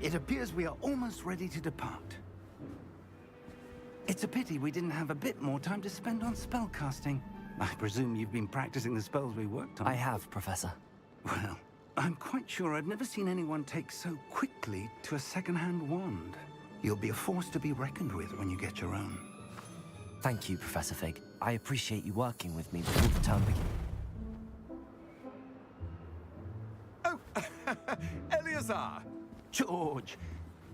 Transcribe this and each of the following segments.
It appears we are almost ready to depart. It's a pity we didn't have a bit more time to spend on spellcasting. I presume you've been practicing the spells we worked on. I have, Professor. Well, I'm quite sure I've never seen anyone take so quickly to a second-hand wand. You'll be a force to be reckoned with when you get your own. Thank you, Professor Fig. I appreciate you working with me before the term begins. Oh, Eleazar! George,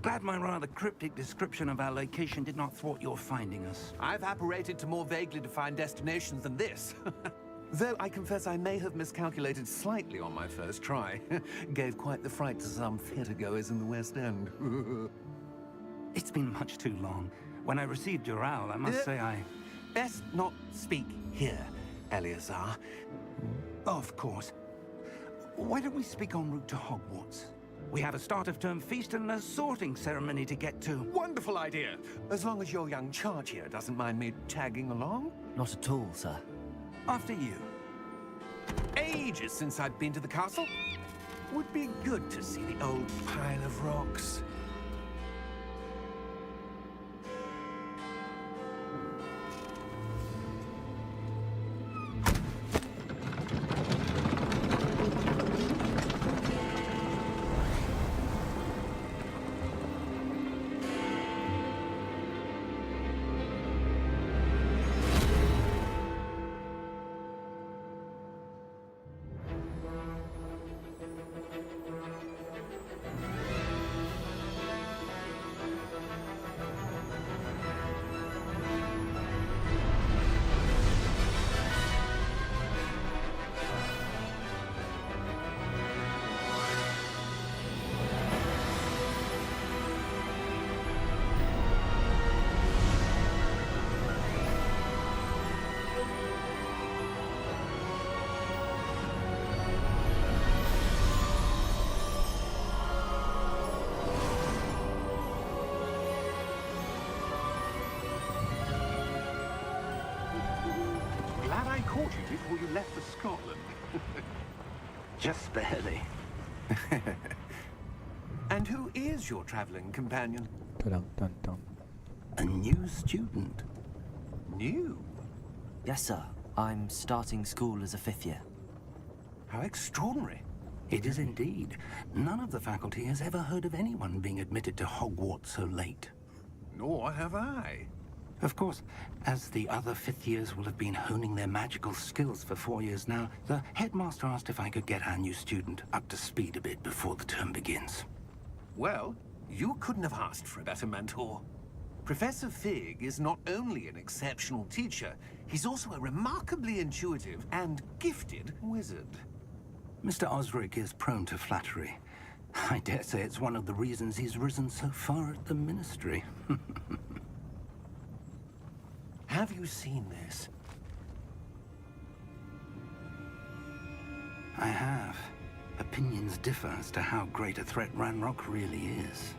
glad my rather cryptic description of our location did not thwart your finding us. I've apparated to more vaguely defined destinations than this. Though I confess I may have miscalculated slightly on my first try. Gave quite the fright to some theatergoers in the West End. It's been much too long. When I received your owl, I must say I... Best not speak here, Eleazar. Of course. Why don't we speak en route to Hogwarts? We have a start-of-term feast and a sorting ceremony to get to. Wonderful idea! As long as your young charge here doesn't mind me tagging along. Not at all, sir. After you. Ages since I'd been to the castle. Would be good to see the old pile of rocks. Glad I caught you before you left for Scotland. Just barely. And who is your traveling companion? A new student. New? Yes, sir. I'm starting school as a 5th year. How extraordinary. It is indeed. None of the faculty has ever heard of anyone being admitted to Hogwarts so late. Nor have I. Of course, as the other 5th years will have been honing their magical skills for 4 years now, the headmaster asked if I could get our new student up to speed a bit before the term begins. Well, you couldn't have asked for a better mentor. Professor Fig is not only an exceptional teacher, he's also a remarkably intuitive and gifted wizard. Mr. Osric is prone to flattery. I dare say it's one of the reasons he's risen so far at the ministry. Have you seen this? I have. Opinions differ as to how great a threat Ranrock really is.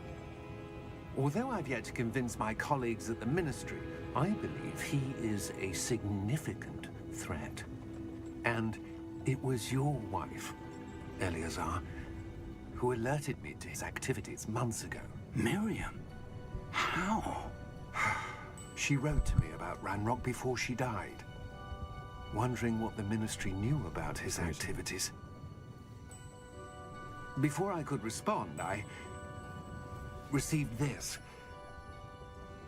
Although I've yet to convince my colleagues at the ministry, I believe he is a significant threat. And it was your wife, Eleazar, who alerted me to his activities months ago. Miriam? How? She wrote to me about Ranrock before she died, wondering what the ministry knew about his activities. Before I could respond, I received this.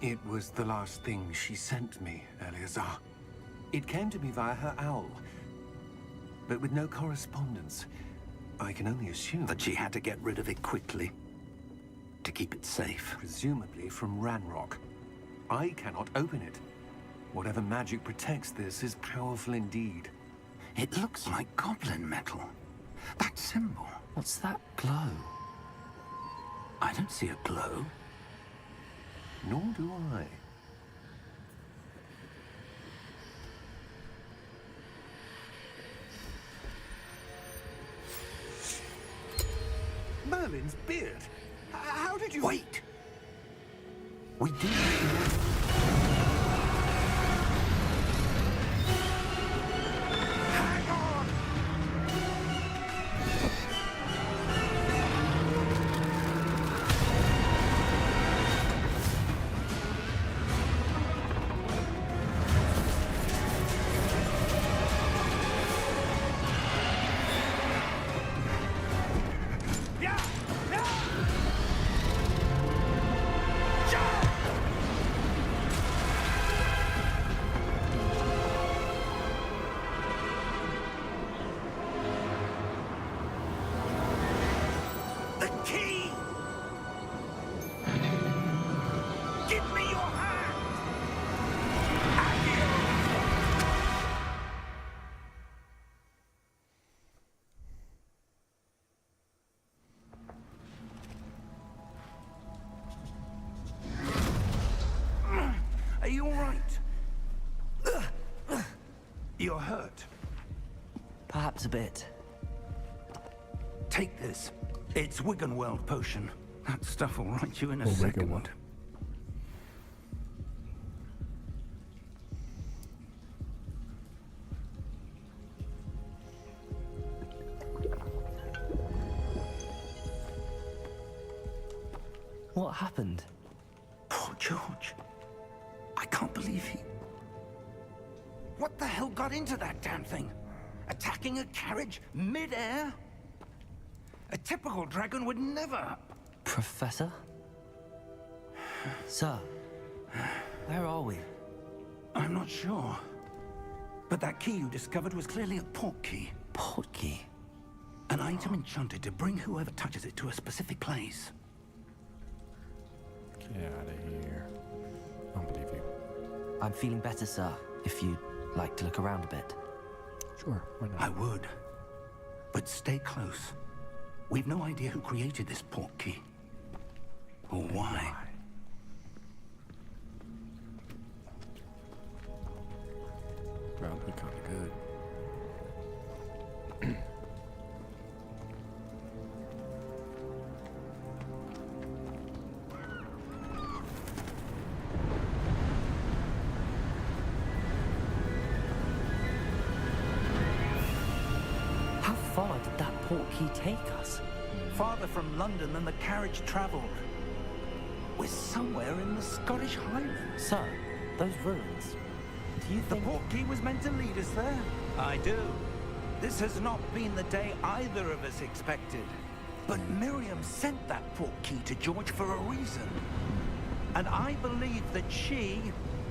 It was the last thing she sent me, Eleazar. It came to me via her owl, but with no correspondence. I can only assume That she had to get rid of it quickly, to keep it safe. presumably from Ranrock. I cannot open it. Whatever magic protects this is powerful indeed. It looks like goblin metal. That symbol. What's that glow? I don't see a glow. Nor do I. Merlin's beard. How did you... Wait! We do. Hang on! You're hurt. Perhaps a bit. Take this. It's Wiggenweld potion. That stuff will right you in a Oh, second. Wiggenweld. What happened? Poor George. I can't believe he... What the hell got into that damn thing? Attacking a carriage mid-air? A typical dragon would never... Professor? Sir, where are we? I'm not sure. But that key you discovered was clearly a port key. Port key? An item enchanted to bring whoever touches it to a specific place. Get out of here. I don't believe you. I'm feeling better, sir, if you'd like to look around a bit. Sure, why not? I would. But stay close. We've no idea who created this port key. Or why. Ground look kind of good. How far did that port key take us? Farther from London than the carriage traveled. We're somewhere in the Scottish Highlands. Sir, those ruins. Do you The think... port key was meant to lead us there? I do. This has not been the day either of us expected. But Miriam sent that port key to George for a reason. And I believe that she,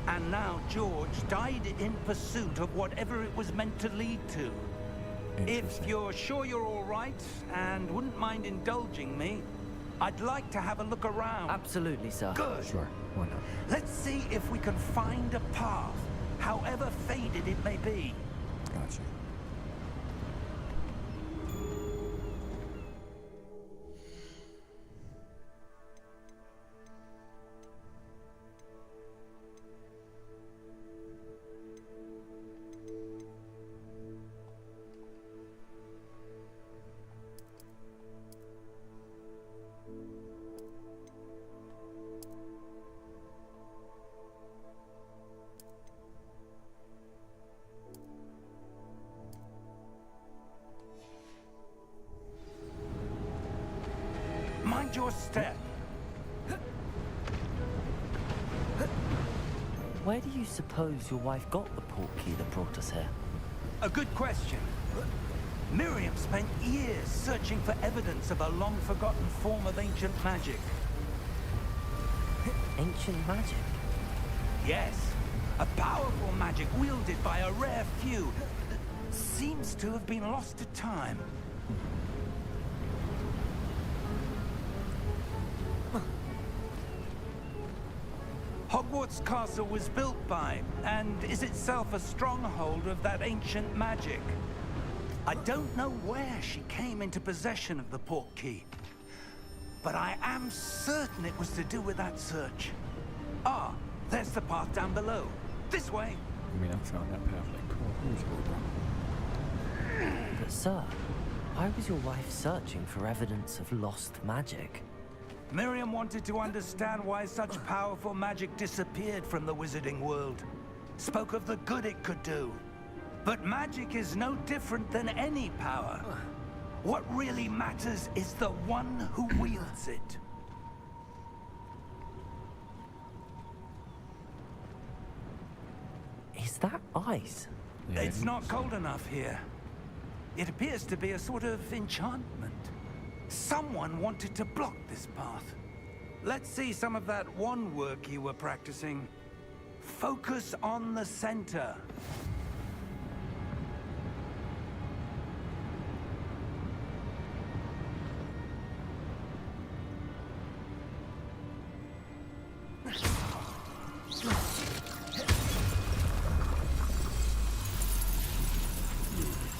and now George, died in pursuit of whatever it was meant to lead to. If Interesting. you're sure you're all right, and wouldn't mind indulging me, I'd like to have a look around. Absolutely, sir. Good. Sure, why not? Let's see if we can find a path, however faded it may be. Gotcha. Mind your step. Where do you suppose your wife got the port key that brought us here? A good question. Miriam spent years searching for evidence of a long-forgotten form of ancient magic. Ancient magic? Yes, a powerful magic wielded by a rare few that seems to have been lost to time. Hogwarts Castle was built by, and is itself a stronghold of that ancient magic. I don't know where she came into possession of the port key, but I am certain it was to do with that search. Ah, there's the path down below. This way. I mean, I found that path like 12 years ago, bro. But sir, why was your wife searching for evidence of lost magic? Miriam wanted to understand why such powerful magic disappeared from the wizarding world. Spoke of the good it could do. But magic is no different than any power. What really matters is the one who wields it. Is that ice? Yeah, It's not cold enough here. It appears to be a sort of enchantment. Someone wanted to block this path. Let's see some of that wand work you were practicing. Focus on the center.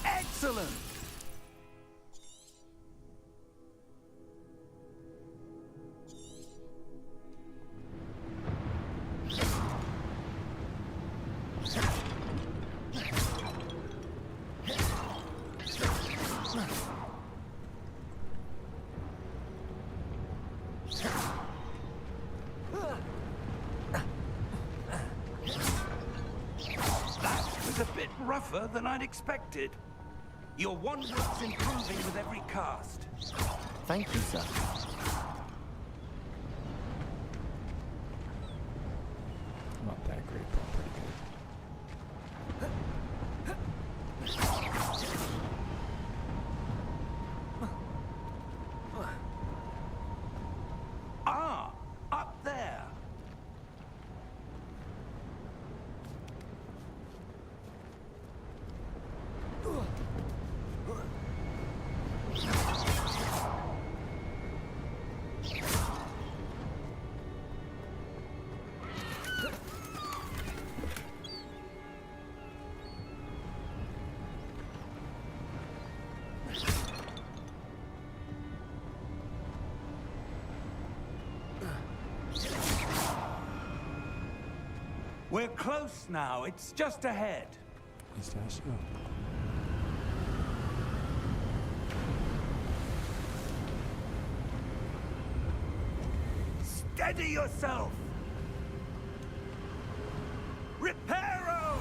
Excellent! rougher than I'd expected. Your wandwork's improving with every cast. Thank you, sir. Not that great, but pretty good. Ah, up there. We're close now. It's just ahead. Is that so? Steady yourself! Reparo!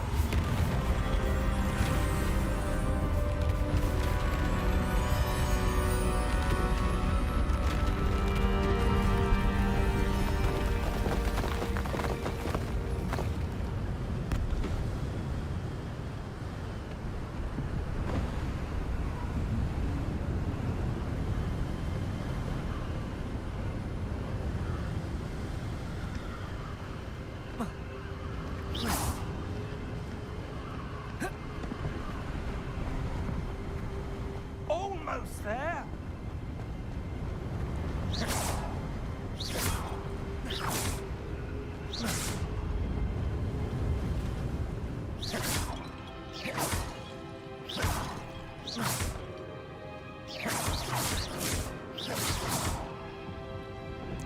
Almost there.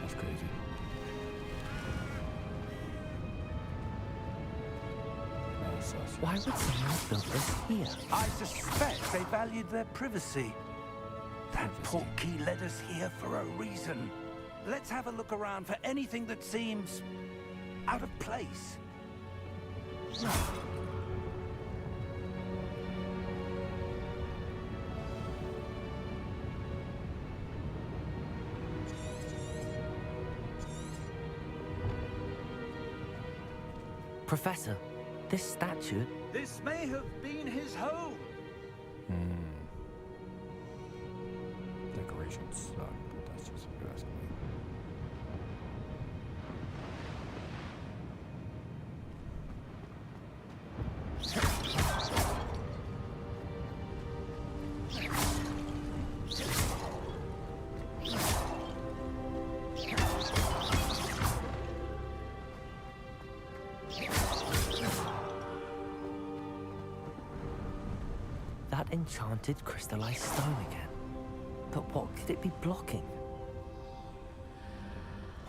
That's crazy. That's so sick. Why would someone have built this here? I suspect they valued their privacy. That portkey led us here for a reason. Let's have a look around for anything that seems out of place. Professor, this statue... This may have been his home. Decorations suck, but that's just what you ask me. That enchanted crystallized stone again. But what could it be blocking?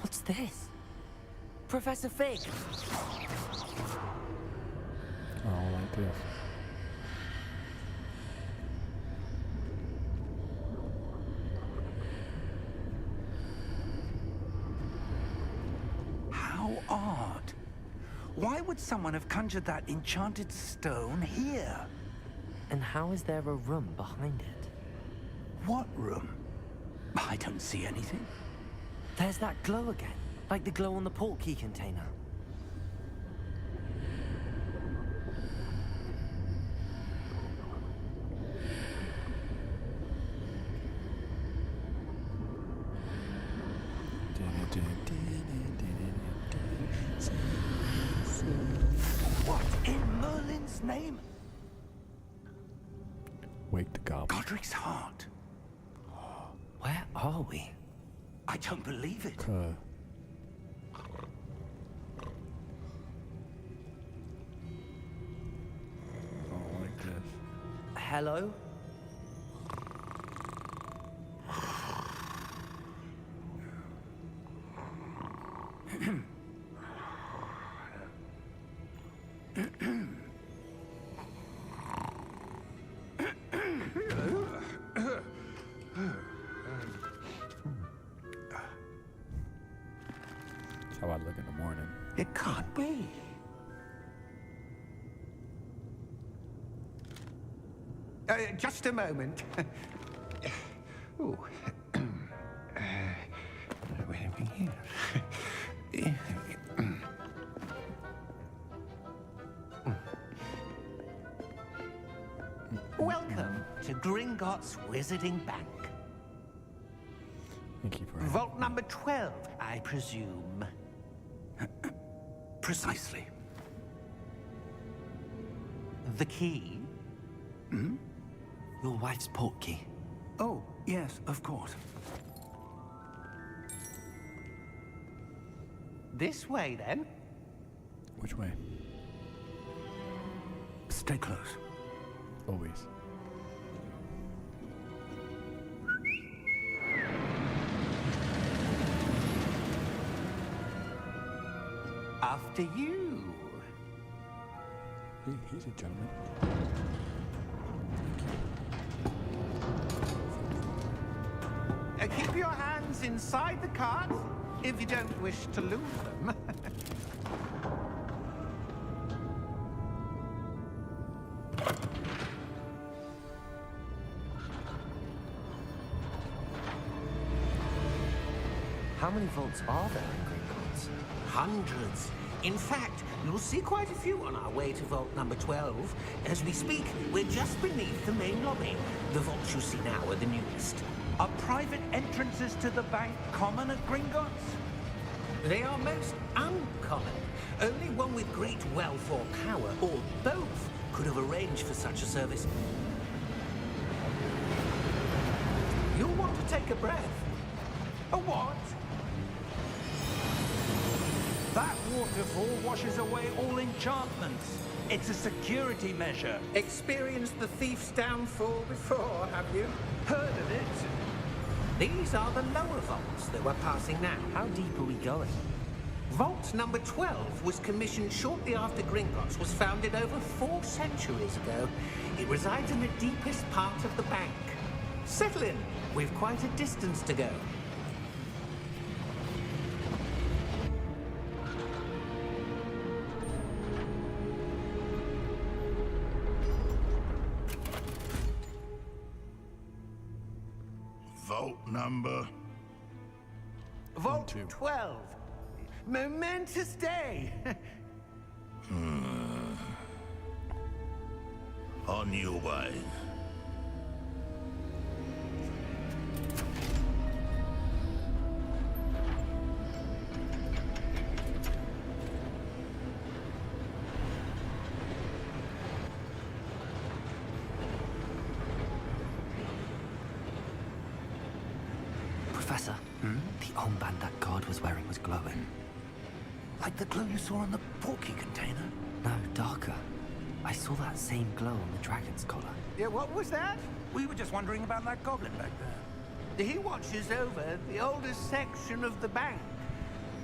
What's this? Professor Fig! Oh, like this. How odd. Why would someone have conjured that enchanted stone here? And how is there a room behind it? What room? I don't see anything. There's that glow again, like the glow on the portkey container. What in Merlin's name? Wake the goblin. Godric's heart. Where are we? I don't believe it. Oh, like this. Hello? That's how I look in the morning. It can't be. Just a moment. Ooh. Where are we here? Welcome to Gringotts Wizarding Bank. Thank you for Vault number 12, I presume. Precisely. The key? Your wife's portkey. Oh, yes, of course. This way, then. Which way? Stay close. Always. After you. He's a gentleman. Keep your hands inside the cart if you don't wish to lose them. How many vaults are there in Gringotts? Hundreds. In fact, you'll see quite a few on our way to vault number 12. As we speak, we're just beneath the main lobby. The vaults you see now are the newest. Are private entrances to the bank common at Gringotts? They are most uncommon. Only one with great wealth or power, or both, could have arranged for such a service. You'll want to take a breath. A what? That waterfall washes away all enchantments. It's a security measure. Experienced the thief's downfall before, have you? Heard of it? These are the lower vaults that we're passing now. How deep are we going? Vault number 12 was commissioned shortly after Gringotts was founded over 4 centuries ago. It resides in the deepest part of the bank. Settle in. We've quite a distance to go. Vault number. Vault 2. 12. Momentous day. On your way. Professor, the armband that guard was wearing was glowing. Like the glow you saw on the portkey container? No, darker. I saw that same glow on the dragon's collar. Yeah, what was that? We were just wondering about that goblin back there. He watches over the oldest section of the bank.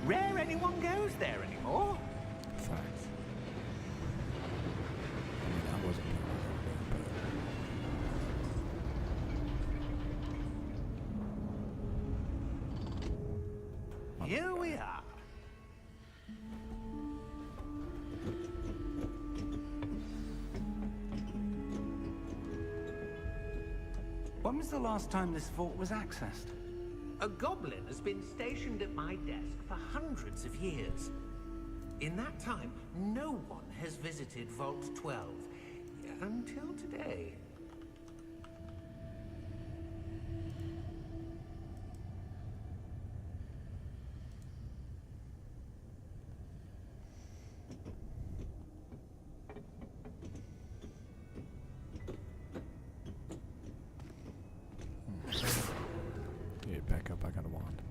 Rare anyone goes there anymore. Facts. I mean, I wasn't Here we are. When was the last time this vault was accessed? A goblin has been stationed at my desk for hundreds of years. In that time, no one has visited Vault 12. Until today. Yeah, back up. I got a wand.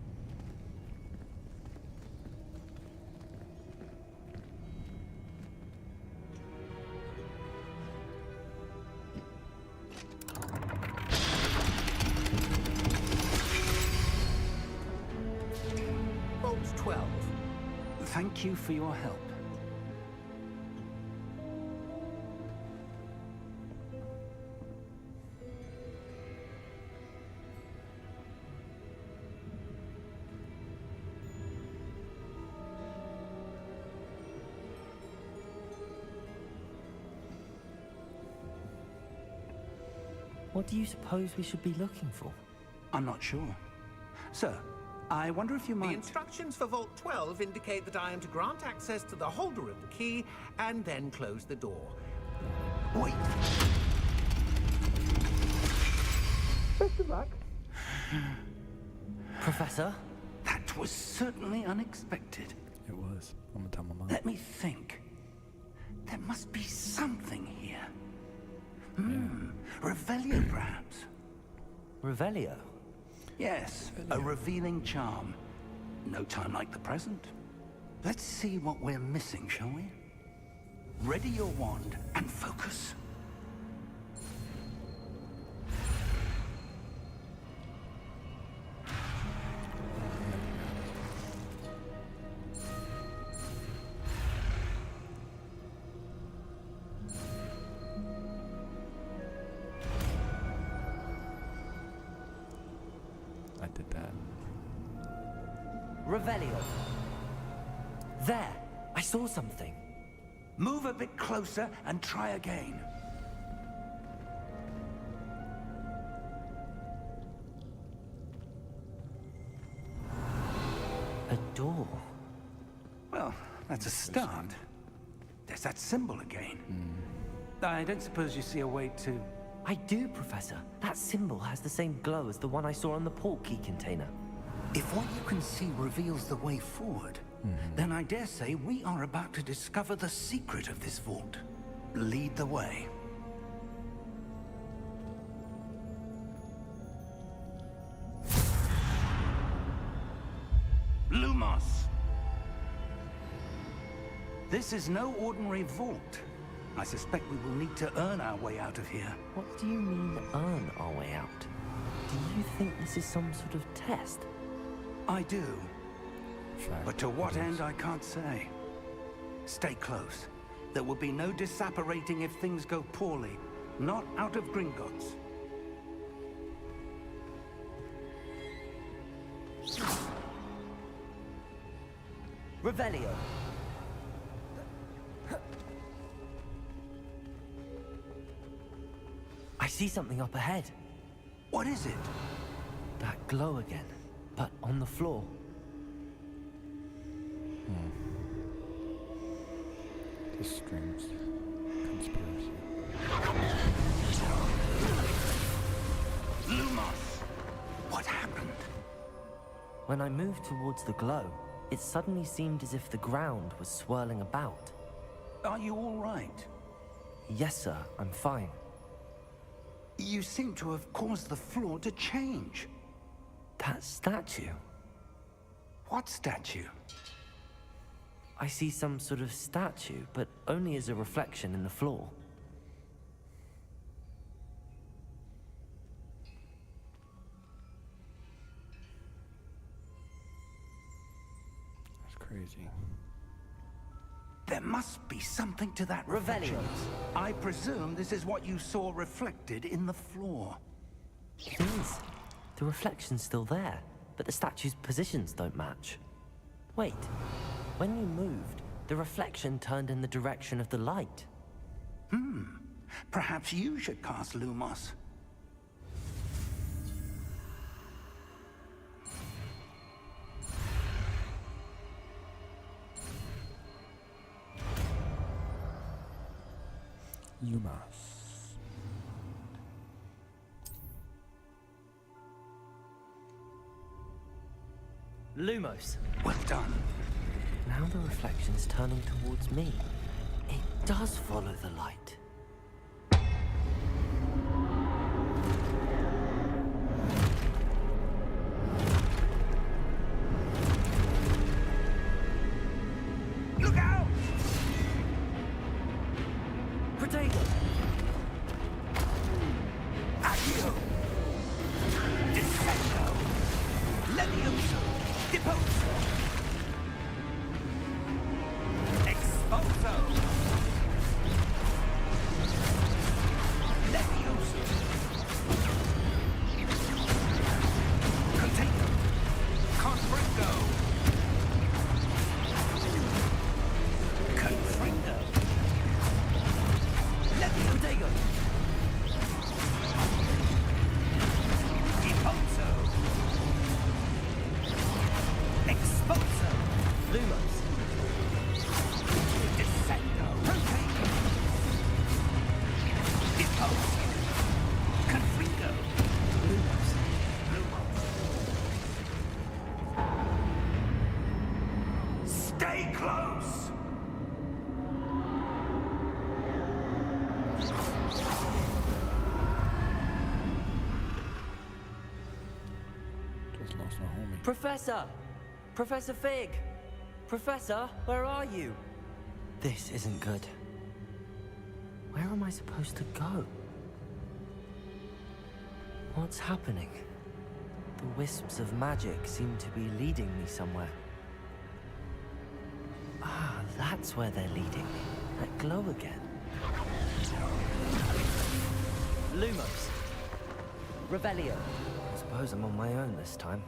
Vault 12. Thank you for your help. What do you suppose we should be looking for? I'm not sure. Sir, I wonder if you The might... instructions for Vault 12 indicate that I am to grant access to the holder of the key and then close the door. Wait. Best of luck. Professor? That was certainly unexpected. It was. I'm gonna tell my mom. Let me think. There must be something here. Revelio, perhaps? Revelio? Yes, a revealing charm. No time like the present. Let's see what we're missing, shall we? Ready your wand and focus. I did that. Revelio. There! I saw something. Move a bit closer and try again. A door. Well, that's a start. There's that symbol again. I don't suppose you see a way to... I do, Professor. That symbol has the same glow as the one I saw on the port key container. If what you can see reveals the way forward, then I dare say we are about to discover the secret of this vault. Lead the way. Lumos! This is no ordinary vault. I suspect we will need to earn our way out of here. What do you mean, earn our way out? Do you think this is some sort of test? I do, Fact. but to what It is. end I can't say. Stay close. There will be no disapparating if things go poorly. Not out of Gringotts. Revelio. I see something up ahead. What is it? That glow again, but on the floor. This screams conspiracy. Lumos! What happened? When I moved towards the glow, it suddenly seemed as if the ground was swirling about. Are you all right? Yes, sir, I'm fine. You seem to have caused the floor to change. That statue. What statue? I see some sort of statue, but only as a reflection in the floor. That's crazy. There must be something to that Revelio. reflection. I presume this is what you saw reflected in the floor. It is. The reflection's still there, but the statue's positions don't match. Wait, when you moved, the reflection turned in the direction of the light. Perhaps you should cast Lumos. Lumos. Lumos. Well done. Now the reflection's turning towards me. It does follow the light. Look out! Potato! Accio! Descendo! Levioso! Deposo! Exposo! Levioso! Potato! Confringo! Confringo! Levioso! Stay close! Just lost my homie. Professor! Professor Fig! Professor, where are you? This isn't good. Where am I supposed to go? What's happening? The wisps of magic seem to be leading me somewhere. Ah, that's where they're leading me. That glow again. Lumos. Revelio. I suppose I'm on my own this time.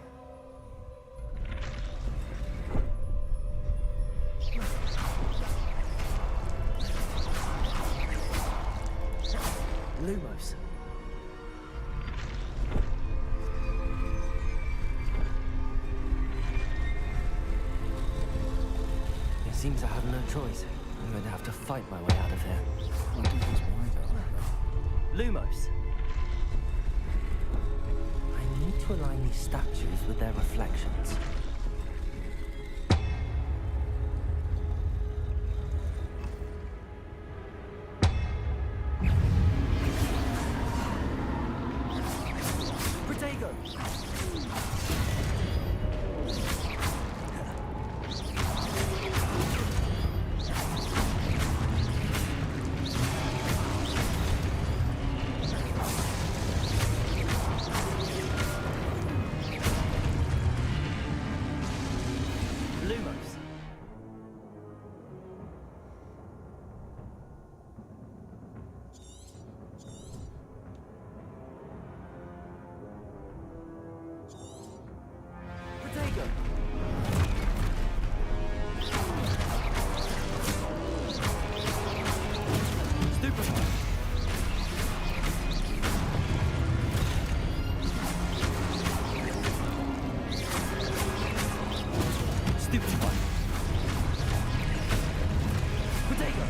Lumos. It seems I have no choice. I'm going to have to fight my way out of here. What is this wider? Lumos. I need to align these statues with their reflections. Protego! Lumos. Protego. Stupefy. Stupefy. Protego.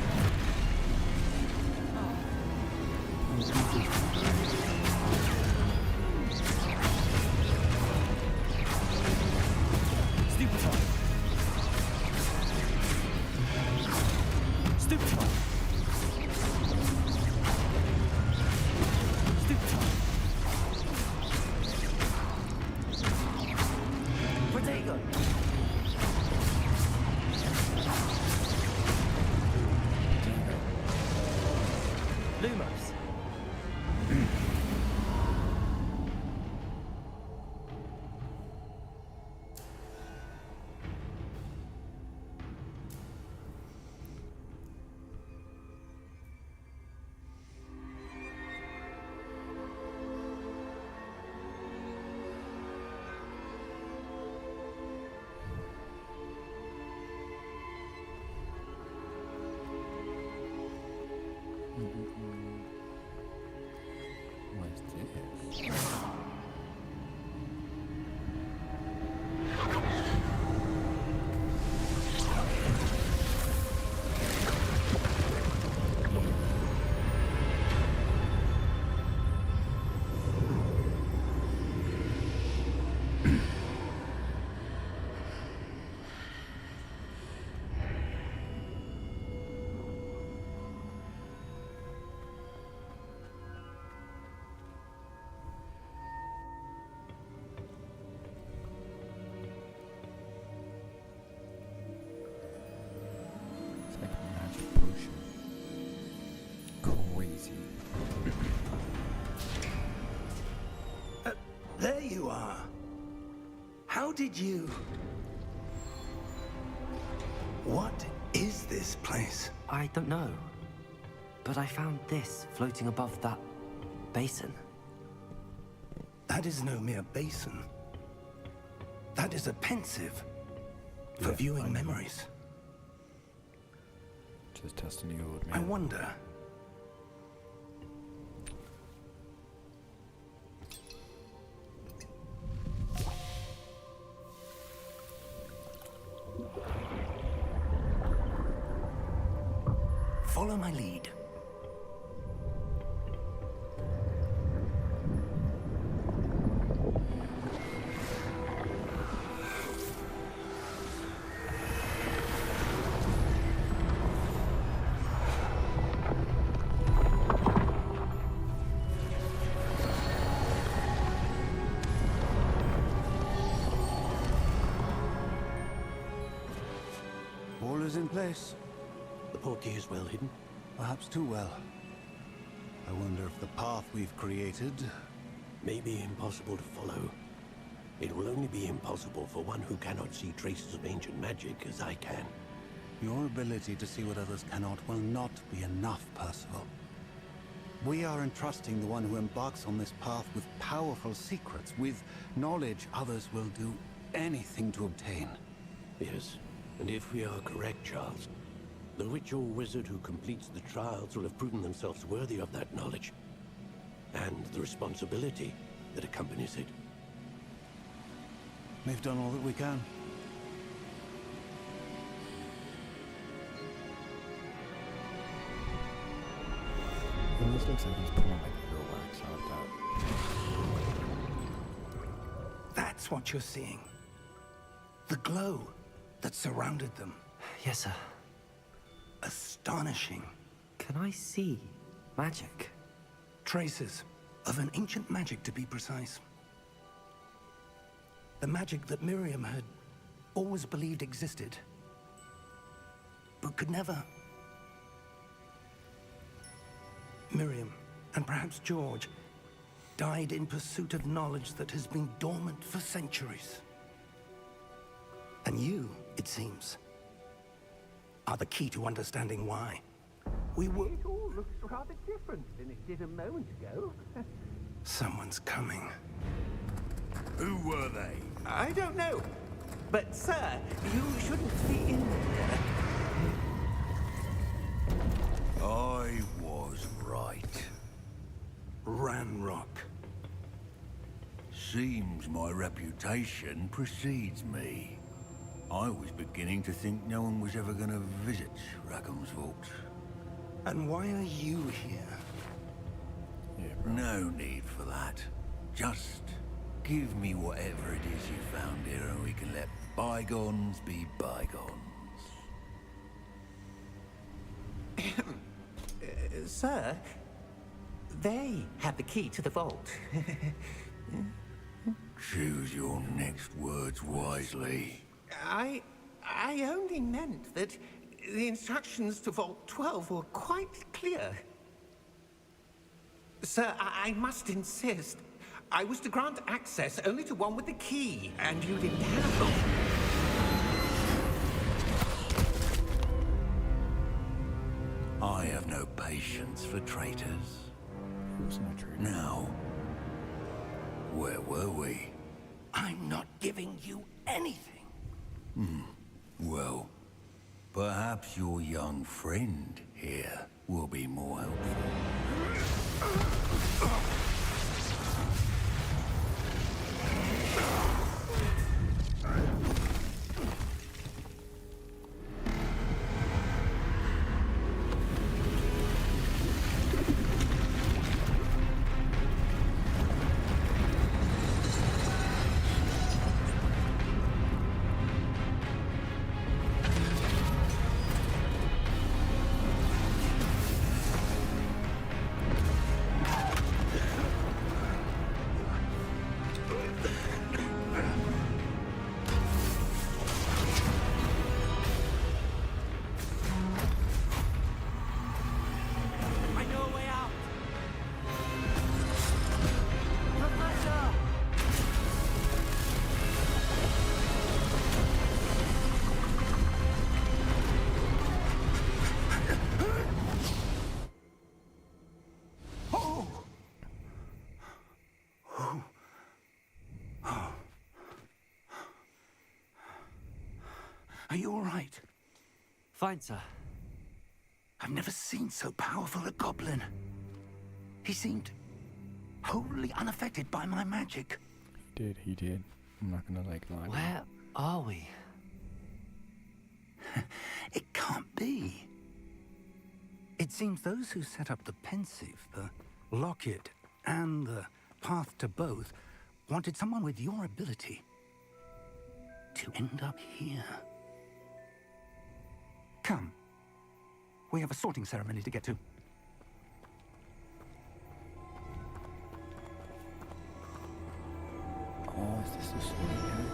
Stupefy. Stupefy. Stupefy. Protego. Lumos. What's this? It's like a magic potion. Crazy. There you are. How did you... What is this place? I don't know. But I found this floating above that basin. That is no mere basin. That is a pensive for Yeah, I viewing know. memories. Just testing you, old I man. wonder... Follow my lead. All is in place. The portkey is well hidden. Perhaps too well. I wonder if the path we've created... May be impossible to follow. It will only be impossible for one who cannot see traces of ancient magic as I can. Your ability to see what others cannot will not be enough, Percival. We are entrusting the one who embarks on this path with powerful secrets, with knowledge others will do anything to obtain. Yes, and if we are correct, Charles, the witch or wizard who completes the trials will have proven themselves worthy of that knowledge, and the responsibility that accompanies it. We've done all that we can. And this looks like he's pulling like real wax out of that. That's what you're seeing. The glow that surrounded them. Yes, sir. Astonishing. Can I see magic? Traces of an ancient magic, to be precise. The magic that Miriam had always believed existed, but could never. Miriam, and perhaps George, died in pursuit of knowledge that has been dormant for centuries. And you, it seems, are the key to understanding why. We were... It all looks rather different than it did a moment ago. Someone's coming. Who were they? I don't know. But, sir, you shouldn't be in there. I was right. Ranrock. Seems my reputation precedes me. I was beginning to think no one was ever going to visit Rackham's vault. And why are you here? Yeah, bro. No need for that. Just give me whatever it is you found here and we can let bygones be bygones. Sir, they have the key to the vault. Choose your next words wisely. I only meant that the instructions to Vault 12 were quite clear. Sir, I must insist. I was to grant access only to one with the key, and you didn't have them. I have no patience for traitors. He wasn't a traitor. Now, where were we? I'm not giving you anything. Well, perhaps your young friend here will be more helpful. I know a way out. Are you all right? Fine, sir. I've never seen so powerful a goblin. He seemed wholly unaffected by my magic. He did. I'm not gonna like lie. Where are we? It can't be. It seems those who set up the pensive, the locket, and the path to both wanted someone with your ability to end up here. Come. We have a sorting ceremony to get to. Oh, is this the story here?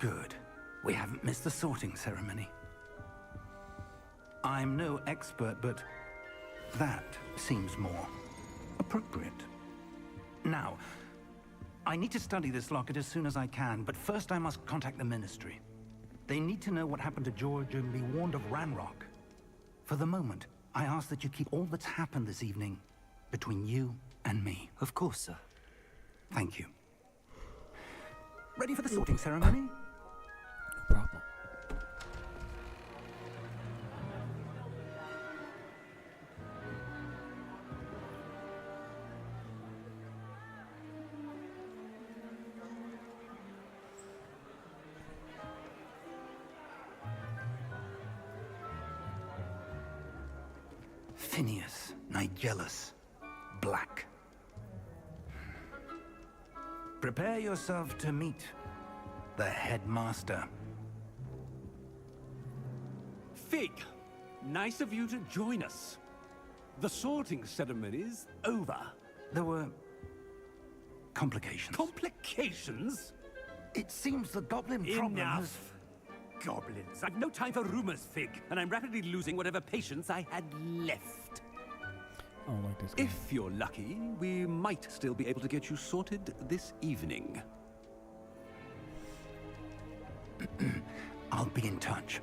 Good. We haven't missed the sorting ceremony. I'm no expert, but that seems more appropriate. Now, I need to study this locket as soon as I can, but first I must contact the Ministry. They need to know what happened to George and be warned of Ranrock. For the moment, I ask that you keep all that's happened this evening between you and me. Of course, sir. Thank you. Ready for the sorting ceremony? No problem. Phineas, Nigellus, Black. Prepare yourself to meet the headmaster. Fig, nice of you to join us. The sorting ceremony's over. There were complications. Complications? It seems the goblin problem has... Enough! Goblins. I've no time for rumors, Fig, and I'm rapidly losing whatever patience I had left. I don't like this guy. If you're lucky, we might still be able to get you sorted this evening. I'll be in touch.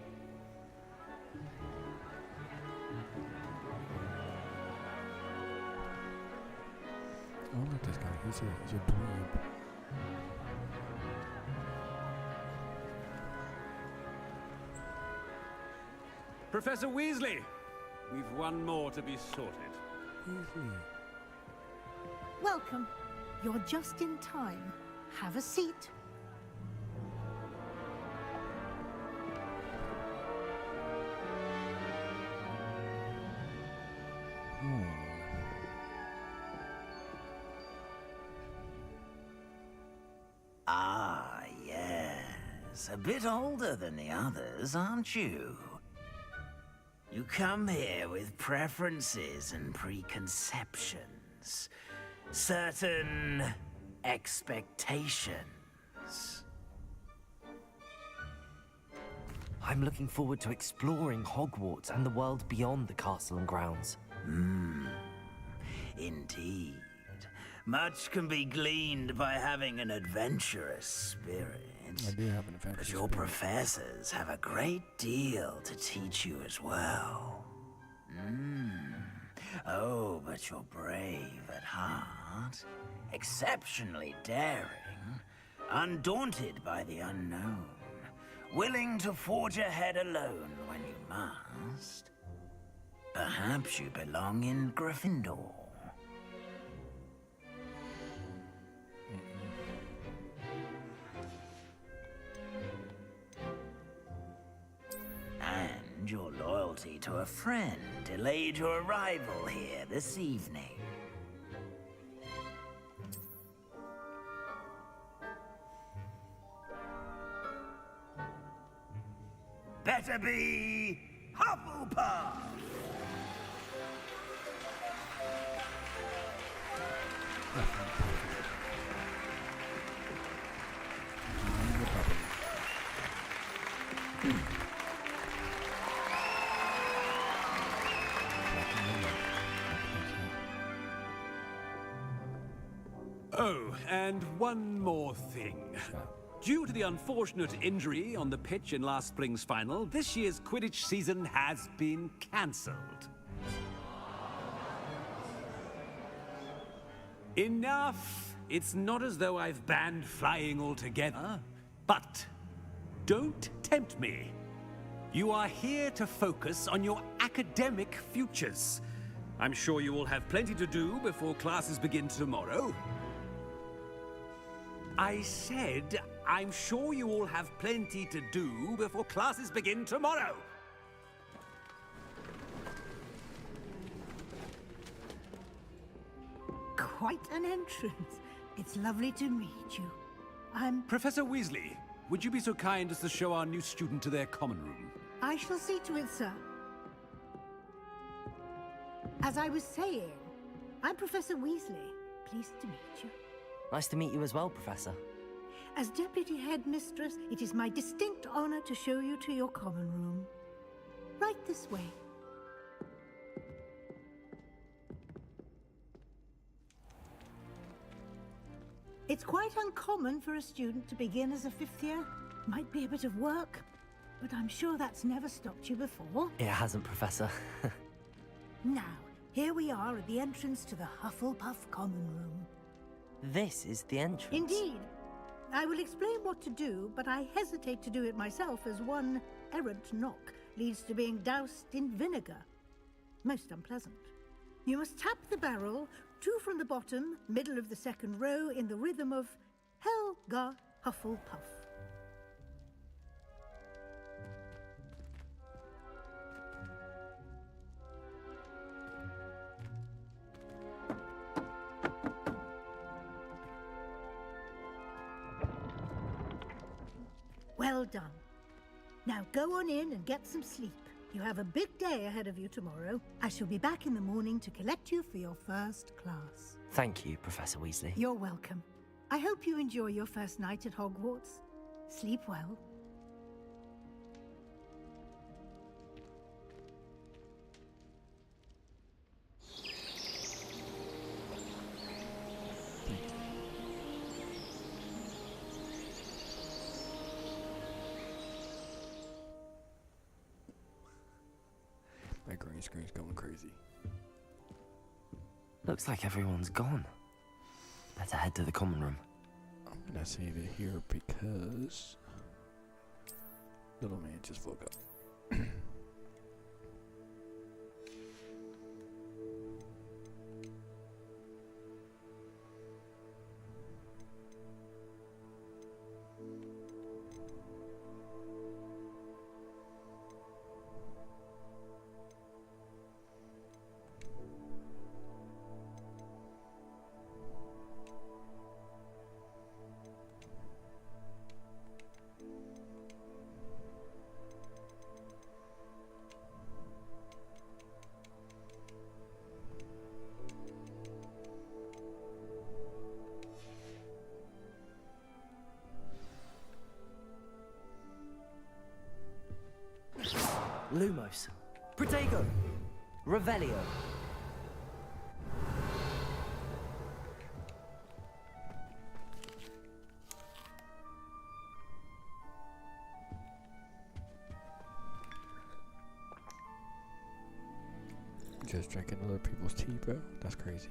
I don't like this guy. He's a dweeb. Professor Weasley, we've one more to be sorted. Weasley. Welcome. You're just in time. Have a seat. Ah, yes. A bit older than the others, aren't you? You come here with preferences and preconceptions. Certain expectations. I'm looking forward to exploring Hogwarts and the world beyond the castle and grounds. Indeed. Much can be gleaned by having an adventurous spirit. I do have an adventure. But your professors have a great deal to teach you as well. Oh, but you're brave at heart, exceptionally daring, undaunted by the unknown, willing to forge ahead alone when you must. Perhaps you belong in Gryffindor. And your loyalty to a friend delayed your arrival here this evening. Better be Hufflepuff! Oh, and one more thing. Due to the unfortunate injury on the pitch in last spring's final, this year's Quidditch season has been cancelled. Enough! It's not as though I've banned flying altogether, but don't tempt me. You are here to focus on your academic futures. I'm sure you will have plenty to do before classes begin tomorrow. I said, I'm sure you all have plenty to do before classes begin tomorrow. Quite an entrance. It's lovely to meet you. Professor Weasley, would you be so kind as to show our new student to their common room? I shall see to it, sir. As I was saying, I'm Professor Weasley. Pleased to meet you. Nice to meet you as well, Professor. As Deputy Headmistress, it is my distinct honor to show you to your common room. Right this way. It's quite uncommon for a student to begin as a fifth year. Might be a bit of work, but I'm sure that's never stopped you before. It hasn't, Professor. Now, here we are at the entrance to the Hufflepuff Common Room. This is the entrance. Indeed. I will explain what to do, but I hesitate to do it myself as one errant knock leads to being doused in vinegar. Most unpleasant. You must tap the barrel, 2 from the bottom, middle of the second row, in the rhythm of Helga Hufflepuff. Well done. Now go on in and get some sleep. You have a big day ahead of you tomorrow. I shall be back in the morning to collect you for your first class. Thank you, Professor Weasley. You're welcome. I hope you enjoy your first night at Hogwarts. Sleep well. My green screen's going crazy. Looks like everyone's gone. Better head to the common room. I'm gonna save it here because little man just woke up. Lumos. Protego. Revelio. Just drinking other people's tea, bro. That's crazy.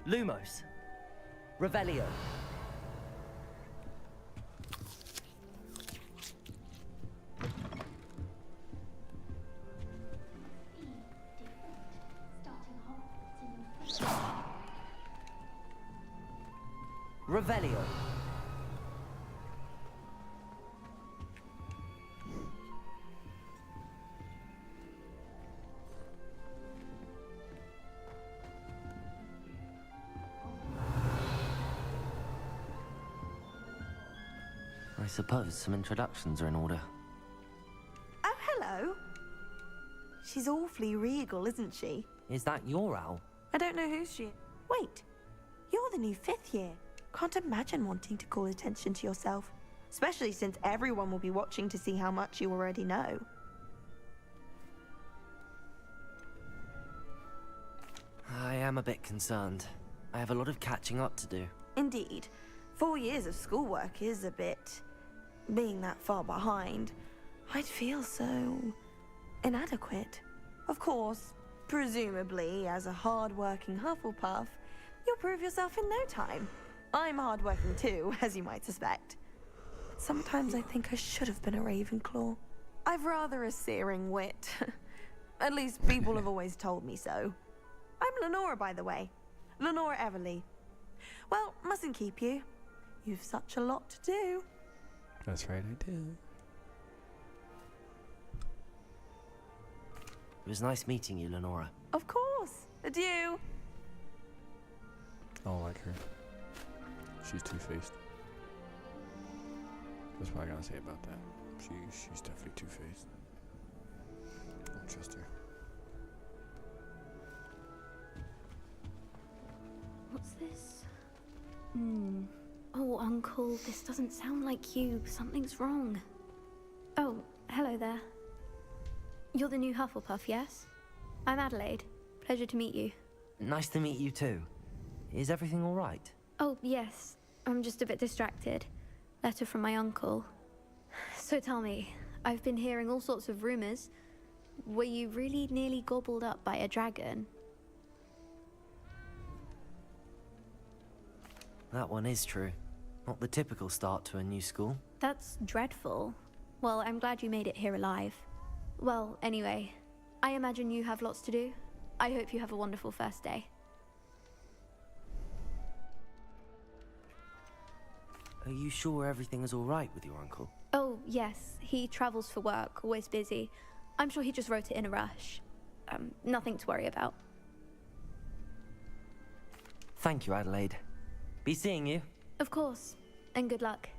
Lumos. Revelio. Revelio. I suppose some introductions are in order. Oh, hello. She's awfully regal, isn't she? Is that your owl? I don't know who she is. Wait, you're the new fifth year. Can't imagine wanting to call attention to yourself, especially since everyone will be watching to see how much you already know. I am a bit concerned. I have a lot of catching up to do. Indeed. 4 years of schoolwork is a bit... being that far behind, I'd feel so... inadequate. Of course, presumably, as a hard-working Hufflepuff, you'll prove yourself in no time. I'm hard-working too, as you might suspect. But sometimes I think I should have been a Ravenclaw. I've rather a searing wit. At least people have always told me so. I'm Lenora, by the way. Lenora Everly. Well, mustn't keep you. You've such a lot to do. That's right, I do. It was nice meeting you, Lenora. Of course. Adieu. I don't like her. She's two-faced. That's what I gotta say about that. She's definitely two-faced. trust you. What's this? Oh, Uncle, this doesn't sound like you. Something's wrong. Oh, hello there. You're the new Hufflepuff, yes? I'm Adelaide. Pleasure to meet you. Nice to meet you too. Is everything all right? Oh, yes. I'm just a bit distracted. Letter from my uncle. So tell me, I've been hearing all sorts of rumors. Were you really nearly gobbled up by a dragon? That one is true. Not the typical start to a new school. That's dreadful. Well, I'm glad you made it here alive. Well, anyway, I imagine you have lots to do. I hope you have a wonderful first day. Are you sure everything is all right with your uncle? Oh, yes. He travels for work, always busy. I'm sure he just wrote it in a rush. Nothing to worry about. Thank you, Adelaide. Be seeing you. Of course. And good luck.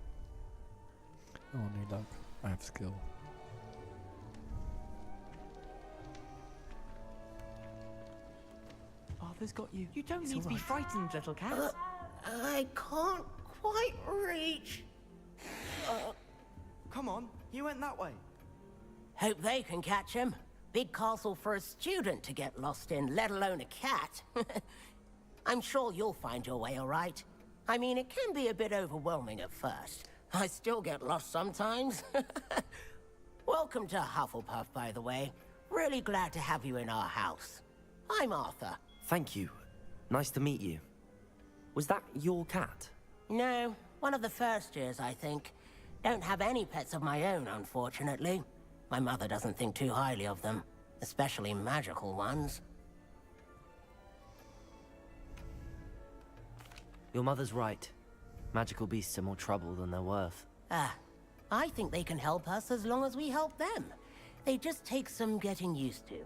Oh, no luck. I have skill. Arthur's got you. You don't need to be frightened, little cat. I can't quite reach. Come on, you went that way. Hope they can catch him. Big castle for a student to get lost in, let alone a cat. I'm sure you'll find your way all right. I mean, it can be a bit overwhelming at first. I still get lost sometimes. Welcome to Hufflepuff, by the way. Really glad to have you in our house. I'm Arthur. Thank you. Nice to meet you. Was that your cat? No, one of the first years, I think. Don't have any pets of my own, unfortunately. My mother doesn't think too highly of them, especially magical ones. Your mother's right. Magical beasts are more trouble than they're worth. I think they can help us as long as we help them. They just take some getting used to.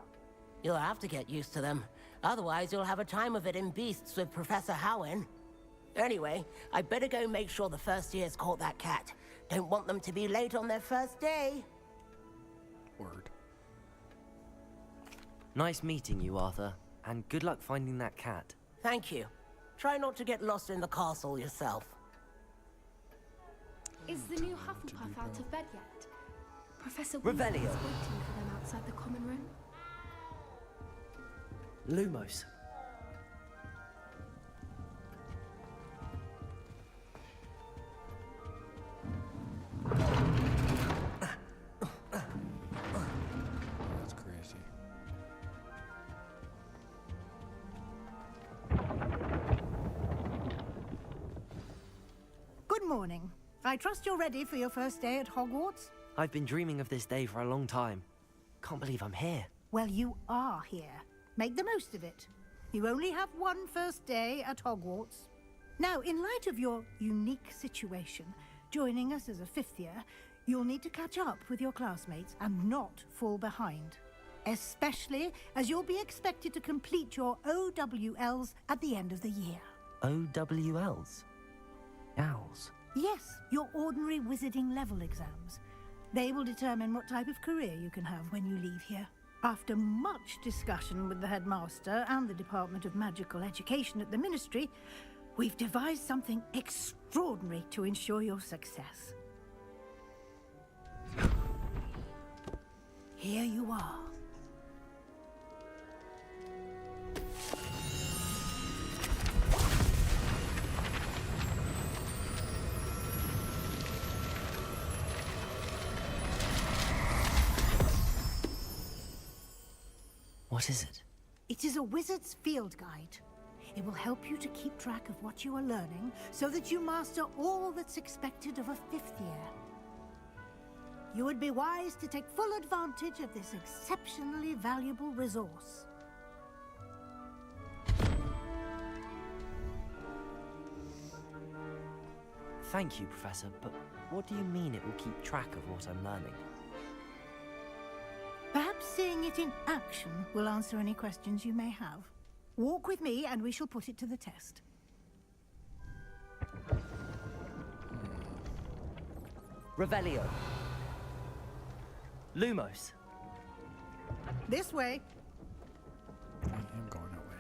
You'll have to get used to them. Otherwise, you'll have a time of it in Beasts with Professor Howin. Anyway, I better go make sure the first years caught that cat. Don't want them to be late on their first day. Word. Nice meeting you, Arthur. And good luck finding that cat. Thank you. Try not to get lost in the castle yourself. Is the new Hufflepuff out of bed yet? Professor Revelio. Weasley is waiting for them outside the common room. Lumos. That's crazy. Good morning. I trust you're ready for your first day at Hogwarts? I've been dreaming of this day for a long time. Can't believe I'm here. Well, you are here. Make the most of it. You only have one first day at Hogwarts. Now, in light of your unique situation, joining us as a fifth year, you'll need to catch up with your classmates and not fall behind. Especially as you'll be expected to complete your OWLs at the end of the year. OWLs? Owls? Yes, your ordinary wizarding level exams. They will determine what type of career you can have when you leave here. After much discussion with the headmaster and the Department of Magical Education at the Ministry, we've devised something extraordinary to ensure your success. Here you are. What is it? It is a wizard's field guide. It will help you to keep track of what you are learning so that you master all that's expected of a fifth year. You would be wise to take full advantage of this exceptionally valuable resource. Thank you, Professor, but what do you mean it will keep track of what I'm learning? Perhaps seeing it in action will answer any questions you may have. Walk with me and we shall put it to the test. Revelio. Lumos. This way. I am going that way.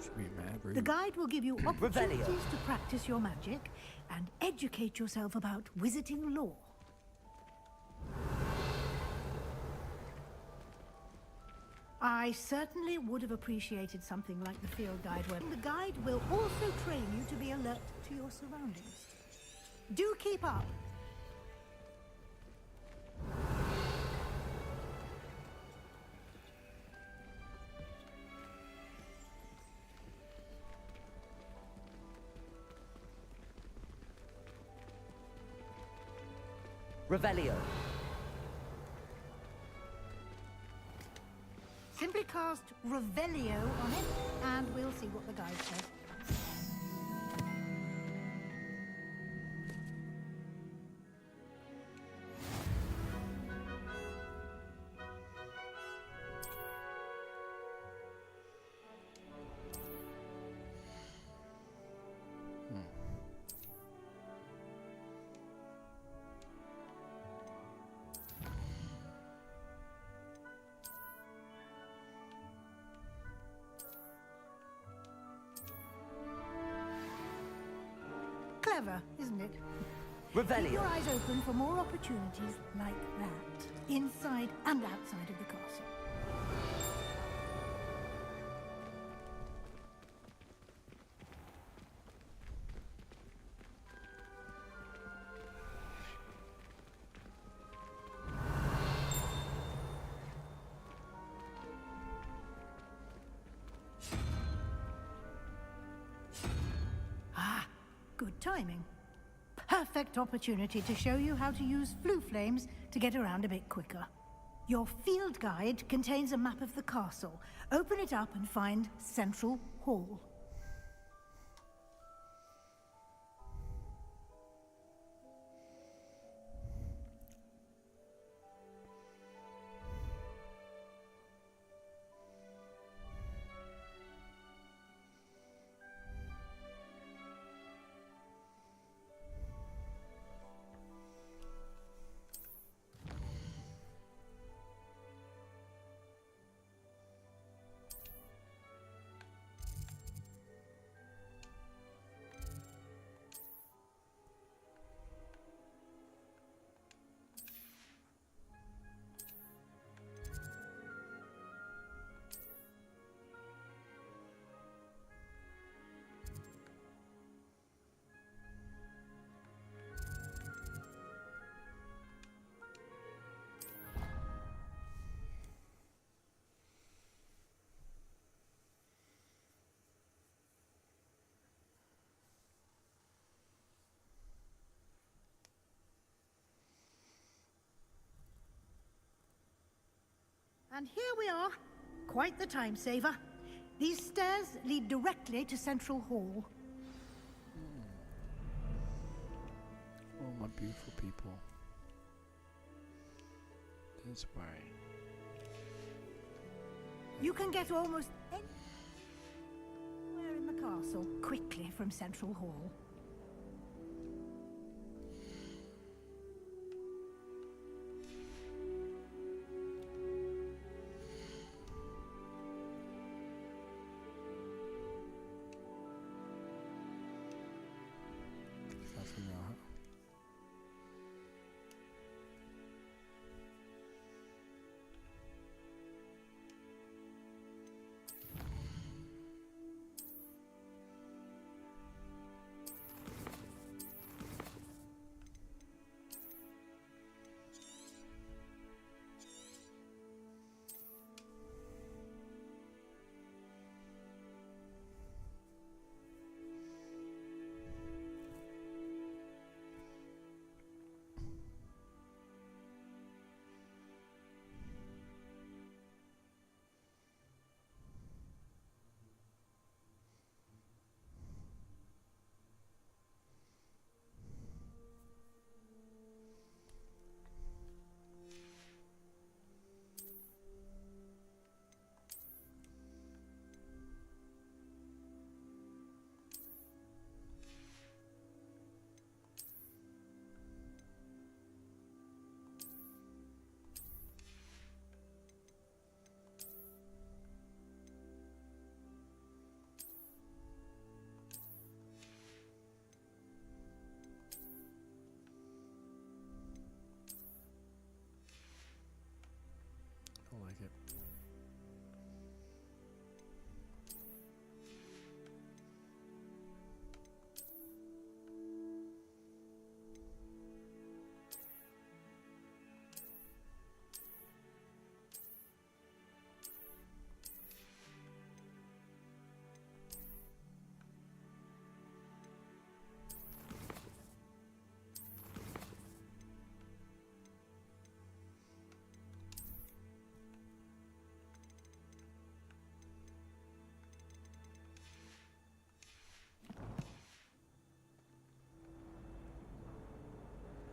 Should be mad rude. The guide will give you opportunities to practice your magic and educate yourself about wizarding lore. I certainly would have appreciated something like the field guide where the guide will also train you to be alert to your surroundings. Do keep up. Revelio. Simply cast Revelio on it, and we'll see what the guide says. Clever, isn't it? Revelio. Keep your eyes open for more opportunities like that, inside and outside of the castle. Good timing. Perfect opportunity to show you how to use flue flames to get around a bit quicker. Your field guide contains a map of the castle. Open it up and find Central Hall. And here we are. Quite the time saver. These stairs lead directly to Central Hall. Oh, my beautiful people. This way. You can get almost anywhere in the castle quickly from Central Hall.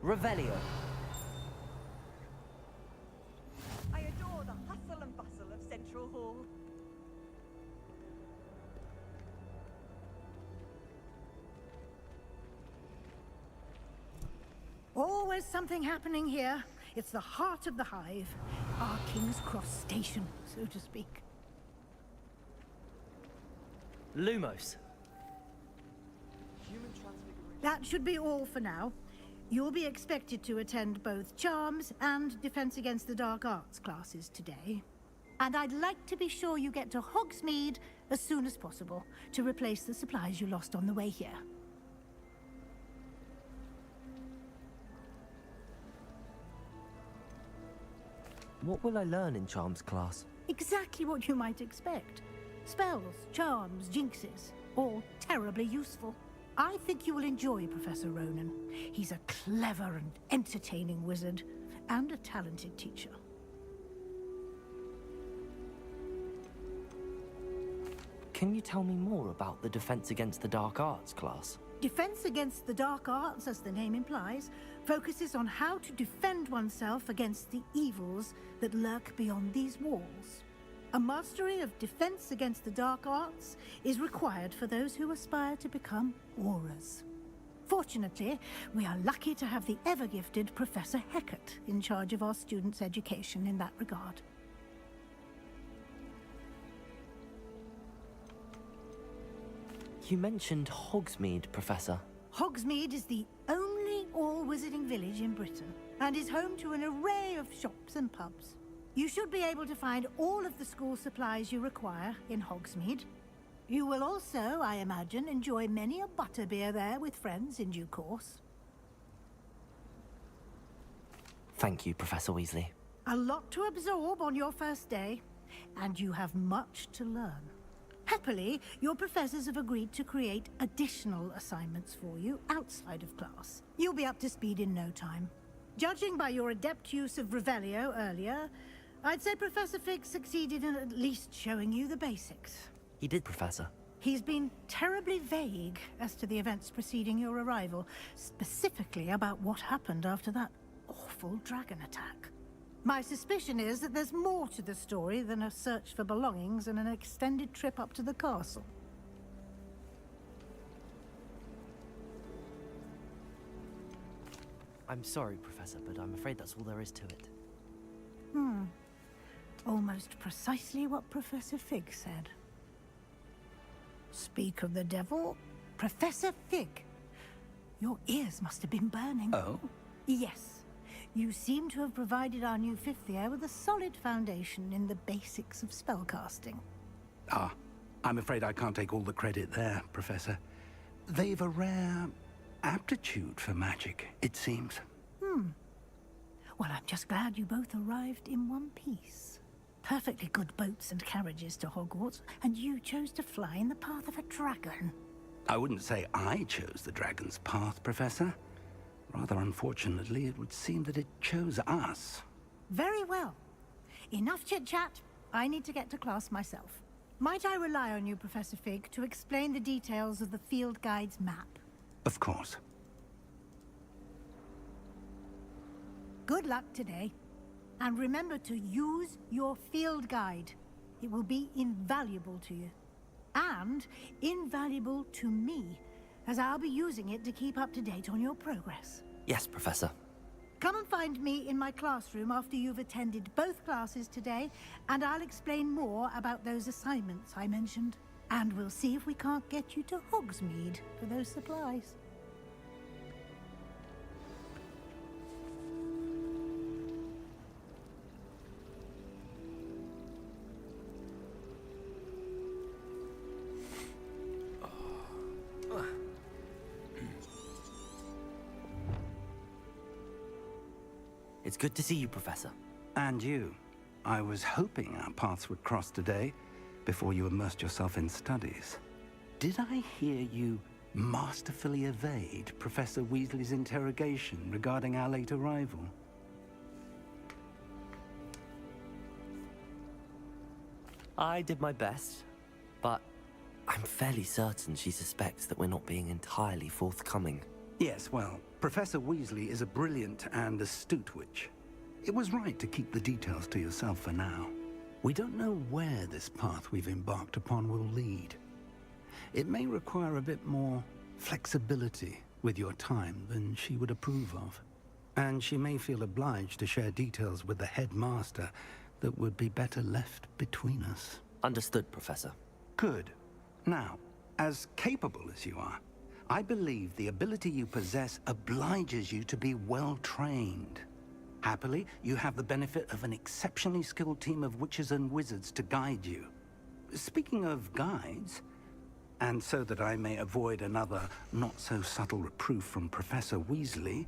Revelio. I adore the hustle and bustle of Central Hall. Always something happening here. It's the heart of the hive. Our King's Cross station, so to speak. Lumos. That should be all for now. You'll be expected to attend both Charms and Defense Against the Dark Arts classes today. And I'd like to be sure you get to Hogsmeade as soon as possible to replace the supplies you lost on the way here. What will I learn in Charms class? Exactly what you might expect. Spells, charms, jinxes, all terribly useful. I think you will enjoy Professor Ronan. He's a clever and entertaining wizard, and a talented teacher. Can you tell me more about the Defense Against the Dark Arts class? Defense Against the Dark Arts, as the name implies, focuses on how to defend oneself against the evils that lurk beyond these walls. A mastery of Defense Against the Dark Arts is required for those who aspire to become Aurors. Fortunately, we are lucky to have the ever-gifted Professor Hecat in charge of our students' education in that regard. You mentioned Hogsmeade, Professor. Hogsmeade is the only all-wizarding village in Britain, and is home to an array of shops and pubs. You should be able to find all of the school supplies you require in Hogsmeade. You will also, I imagine, enjoy many a butterbeer there with friends in due course. Thank you, Professor Weasley. A lot to absorb on your first day, and you have much to learn. Happily, your professors have agreed to create additional assignments for you outside of class. You'll be up to speed in no time. Judging by your adept use of Revelio earlier, I'd say Professor Fig succeeded in at least showing you the basics. He did, Professor. He's been terribly vague as to the events preceding your arrival, specifically about what happened after that awful dragon attack. My suspicion is that there's more to the story than a search for belongings and an extended trip up to the castle. I'm sorry, Professor, but I'm afraid that's all there is to it. Almost precisely what Professor Fig said. Speak of the devil, Professor Fig. Your ears must have been burning. Oh? Yes. You seem to have provided our new fifth year with a solid foundation in the basics of spellcasting. Ah, I'm afraid I can't take all the credit there, Professor. They've a rare aptitude for magic, it seems. Well, I'm just glad you both arrived in one piece. Perfectly good boats and carriages to Hogwarts, and you chose to fly in the path of a dragon. I wouldn't say I chose the dragon's path, Professor. Rather unfortunately, it would seem that it chose us. Very well. Enough chit-chat. I need to get to class myself. Might I rely on you, Professor Fig, to explain the details of the field guide's map? Of course. Good luck today. And remember to use your field guide. It will be invaluable to you. And invaluable to me, as I'll be using it to keep up to date on your progress. Yes, Professor. Come and find me in my classroom after you've attended both classes today, and I'll explain more about those assignments I mentioned. And we'll see if we can't get you to Hogsmeade for those supplies. It's good to see you, Professor. And you. I was hoping our paths would cross today, before you immersed yourself in studies. Did I hear you masterfully evade Professor Weasley's interrogation regarding our late arrival? I did my best, but I'm fairly certain she suspects that we're not being entirely forthcoming. Yes, well, Professor Weasley is a brilliant and astute witch. It was right to keep the details to yourself for now. We don't know where this path we've embarked upon will lead. It may require a bit more flexibility with your time than she would approve of. And she may feel obliged to share details with the headmaster that would be better left between us. Understood, Professor. Good. Now, as capable as you are, I believe the ability you possess obliges you to be well trained. Happily, you have the benefit of an exceptionally skilled team of witches and wizards to guide you. Speaking of guides, and so that I may avoid another not-so-subtle reproof from Professor Weasley,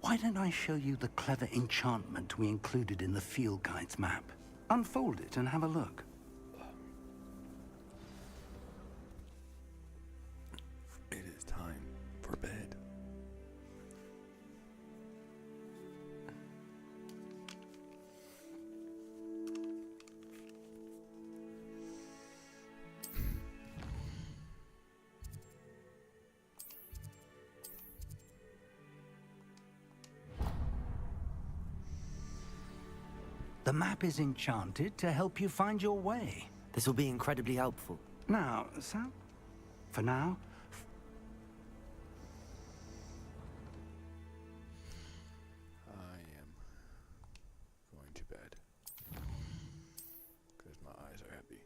why don't I show you the clever enchantment we included in the field guide's map? Unfold it and have a look. It is time for bed. The map is enchanted to help you find your way. This will be incredibly helpful. Now, Sam, for now, I am going to bed because my eyes are heavy.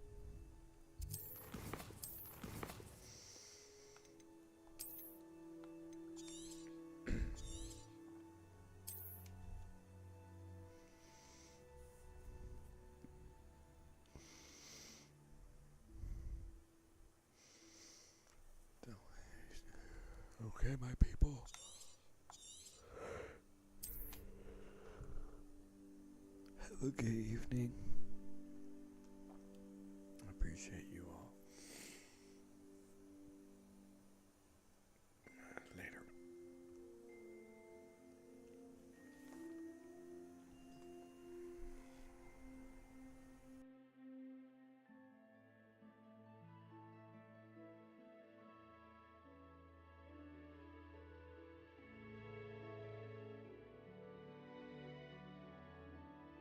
Okay, my people. Have a good evening. I appreciate you